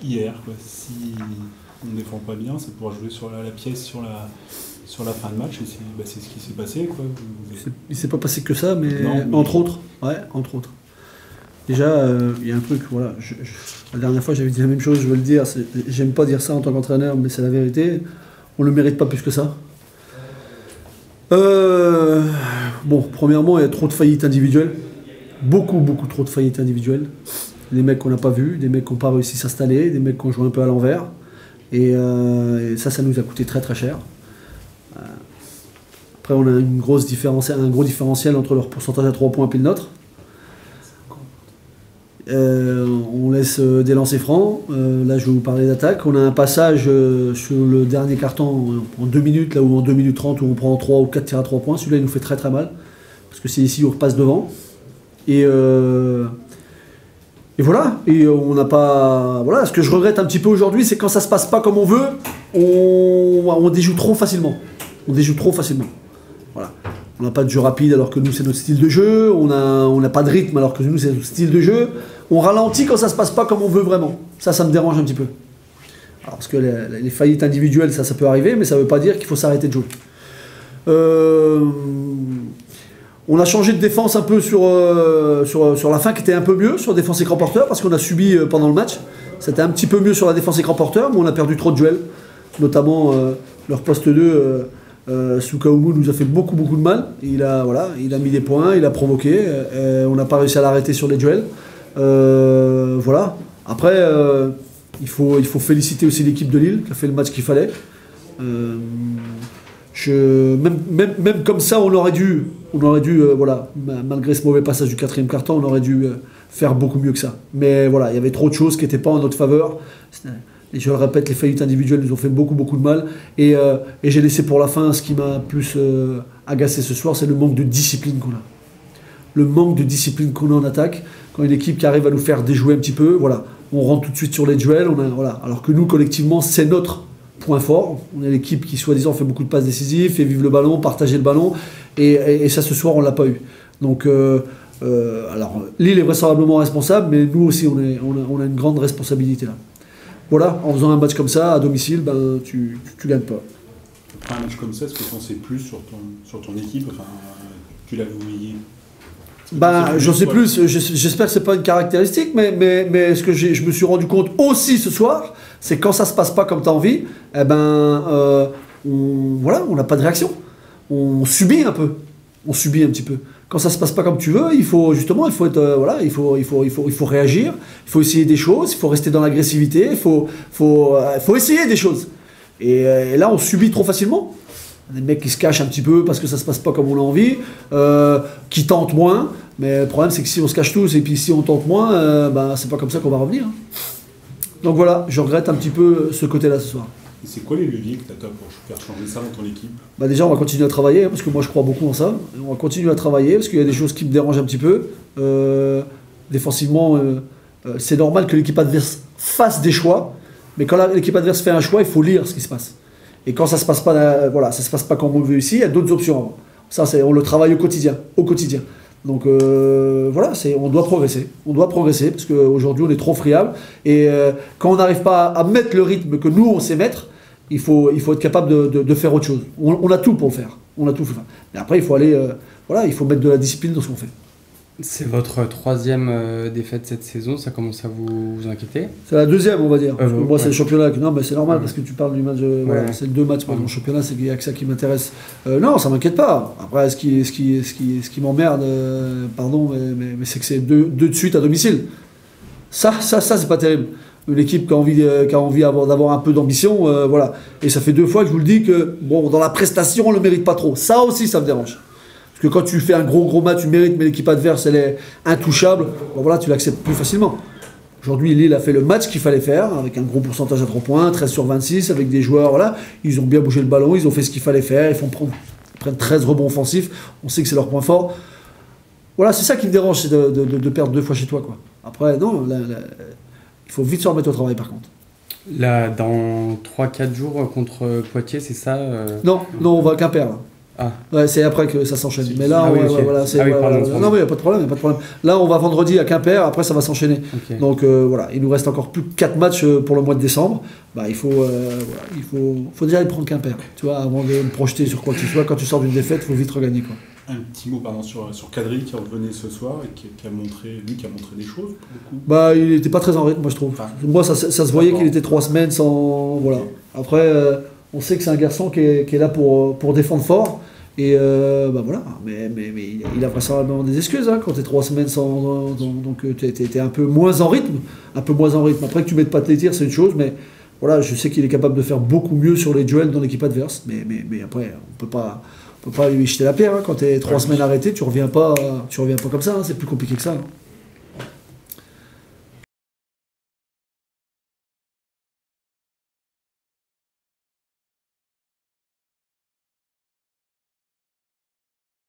hier, quoi. Si on ne défend pas bien, c'est pour jouer sur la pièce, sur la fin de match, et c'est ce qui s'est passé, quoi. Il s'est pas passé que ça, mais, mais... entre autres. Ouais, entre autres. Déjà, il y a un truc, voilà, la dernière fois j'avais dit la même chose, je veux le dire, j'aime pas dire ça en tant qu'entraîneur, mais c'est la vérité, on ne le mérite pas plus que ça. Bon, premièrement, il y a trop de faillites individuelles, beaucoup trop de faillites individuelles. Des mecs qu'on n'a pas vus, des mecs qui n'ont pas réussi à s'installer, des mecs qui ont joué un peu à l'envers, et ça nous a coûté très cher. Après, on a un gros différentiel entre leur pourcentage à 3 points et le nôtre. On laisse des lancers francs. Là, je vais vous parler d'attaque. On a un passage sur le dernier carton en 2 minutes, là où en 2 minutes 30, où on prend 3 ou 4 tirs à 3 points. Celui-là, il nous fait très mal. Parce que c'est ici où on repasse devant. Et voilà. Et on n'a pas. Voilà. Ce que je regrette un petit peu aujourd'hui, c'est quand ça se passe pas comme on veut, on déjoue trop facilement. Voilà. On n'a pas de jeu rapide alors que nous c'est notre style de jeu, on n'a pas de rythme alors que nous c'est notre style de jeu, on ralentit quand ça se passe pas comme on veut vraiment. Ça me dérange un petit peu. Alors, parce que les faillites individuelles ça peut arriver, mais ça veut pas dire qu'il faut s'arrêter de jouer. On a changé de défense un peu sur la fin qui était un peu mieux sur défense écran porteur parce qu'on a subi pendant le match. C'était un petit peu mieux sur la défense écran porteur, mais on a perdu trop de duels, notamment leur poste 2. Soukhaoumou nous a fait beaucoup de mal. Il a mis des points, il a provoqué. On n'a pas réussi à l'arrêter sur les duels. Voilà. Après, il faut féliciter aussi l'équipe de Lille qui a fait le match qu'il fallait. Même comme ça, on aurait dû, voilà, malgré ce mauvais passage du 4e quart-temps, on aurait dû faire beaucoup mieux que ça. Mais voilà, il y avait trop de choses qui n'étaient pas en notre faveur. Et je le répète, les faillites individuelles nous ont fait beaucoup de mal. Et j'ai laissé pour la fin ce qui m'a plus agacé ce soir, c'est le manque de discipline qu'on a. Le manque de discipline qu'on a en attaque. Quand une équipe qui arrive à nous faire déjouer un petit peu, voilà, on rentre tout de suite sur les duels. Voilà. Alors que nous, collectivement, c'est notre point fort. On est l'équipe qui, soi-disant, fait beaucoup de passes décisives, fait vivre le ballon, partager le ballon. Et ça, ce soir, on ne l'a pas eu. Donc, alors, Lille est vraisemblablement responsable, mais nous aussi, on a une grande responsabilité là. Voilà, en faisant un match comme ça, à domicile, tu gagnes pas. Un match comme ça, est-ce que tu en sais plus sur ton équipe? Enfin, tu l'as oublié? J'en sais plus. J'espère que c'est pas une caractéristique, mais ce que je me suis rendu compte aussi ce soir, c'est quand ça se passe pas comme tu as envie, on n'a pas de réaction. On subit un peu. On subit un petit peu. Quand ça se passe pas comme tu veux, il faut être, il faut réagir, il faut essayer des choses, il faut rester dans l'agressivité, il faut essayer des choses. Et là, on subit trop facilement. Des mecs qui se cachent un petit peu parce que ça se passe pas comme on a envie, qui tentent moins. Mais le problème, c'est que si on se cache tous et puis si on tente moins, c'est pas comme ça qu'on va revenir. Donc voilà, je regrette un petit peu ce côté-là ce soir. Et c'est quoi les leviers que tu as pour faire changer ça dans ton équipe? Déjà, on va continuer à travailler, parce que moi je crois beaucoup en ça. On va continuer à travailler, parce qu'il y a des choses qui me dérangent un petit peu. Défensivement, c'est normal que l'équipe adverse fasse des choix, mais quand l'équipe adverse fait un choix, il faut lire ce qui se passe. Et quand ça se passe pas, ça se passe pas comme on veut ici, il y a d'autres options. Ça, on le travaille au quotidien. Donc voilà, on doit progresser. On doit progresser parce qu'aujourd'hui on est trop friable. Et quand on n'arrive pas à mettre le rythme que nous on sait mettre, il faut être capable de faire autre chose. On a tout pour le faire. Mais après il faut aller, il faut mettre de la discipline dans ce qu'on fait. C'est votre 3e défaite cette saison, ça commence à vous inquiéter? C'est la 2e, on va dire. Parce que moi, c'est le championnat. Non, mais c'est normal, Ouais. parce que tu parles du match. Voilà, c'est 2 matchs dans le championnat, c'est qu'il n'y a que ça qui m'intéresse. Non, ça m'inquiète pas. Après, ce qui m'emmerde, pardon, mais c'est que c'est 2 de suite à domicile. Ça, c'est pas terrible. Une équipe qui a envie d'avoir un peu d'ambition, voilà. Et ça fait 2 fois que je vous le dis que, bon, dans la prestation, on le mérite pas trop. Ça aussi, ça me dérange. Parce que quand tu fais un gros match, tu mérites, mais l'équipe adverse, elle est intouchable, voilà, tu l'acceptes plus facilement. Aujourd'hui, Lille a fait le match qu'il fallait faire, avec un gros pourcentage à 3 points, 13 sur 26, avec des joueurs, voilà. Ils ont bien bougé le ballon, ils ont fait ce qu'il fallait faire, ils prennent 13 rebonds offensifs, on sait que c'est leur point fort. Voilà, c'est ça qui me dérange, c'est de perdre 2 fois chez toi, quoi. Après, non, il faut vite se remettre au travail, par contre. Là, dans 3-4 jours contre Poitiers, c'est ça Non, on va à Quimper, là. Ah. Ouais, c'est après que ça s'enchaîne. Mais là, Ah oui, ouais, ok. ouais, voilà, c'est, Ah oui, ouais, pardon, ouais, pardon. non, mais il n'y a pas de problème, y a pas de problème. Là, on va vendredi à Quimper, après ça va s'enchaîner. Ok. Donc voilà, il nous reste encore plus que 4 matchs pour le mois de décembre. Bah, il faut, faut déjà aller prendre Quimper, tu vois, avant de me projeter sur quoi que ce soit. Quand tu sors d'une défaite, il faut vite regagner, quoi. Un petit mot pardon, sur Kadri qui revenait ce soir et qui a montré des choses pour le coup. Bah, il n'était pas très en rythme, moi je trouve. Enfin, Moi, ça se voyait d'accord. qu'il était 3 semaines sans. Voilà. Ok. Après, on sait que c'est un garçon qui est là pour défendre fort. Et bah voilà, mais il a vraisemblablement des excuses hein, quand tu es 3 semaines sans. Donc tu es un peu moins en rythme. Un peu moins en rythme. Après que tu mettes pas tes tirs, c'est une chose, mais voilà, je sais qu'il est capable de faire beaucoup mieux sur les duels dans l'équipe adverse. Mais après, on peut pas lui jeter la pierre. Hein. Quand tu es 3 semaines arrêté, tu reviens pas comme ça. Hein. C'est plus compliqué que ça. Hein.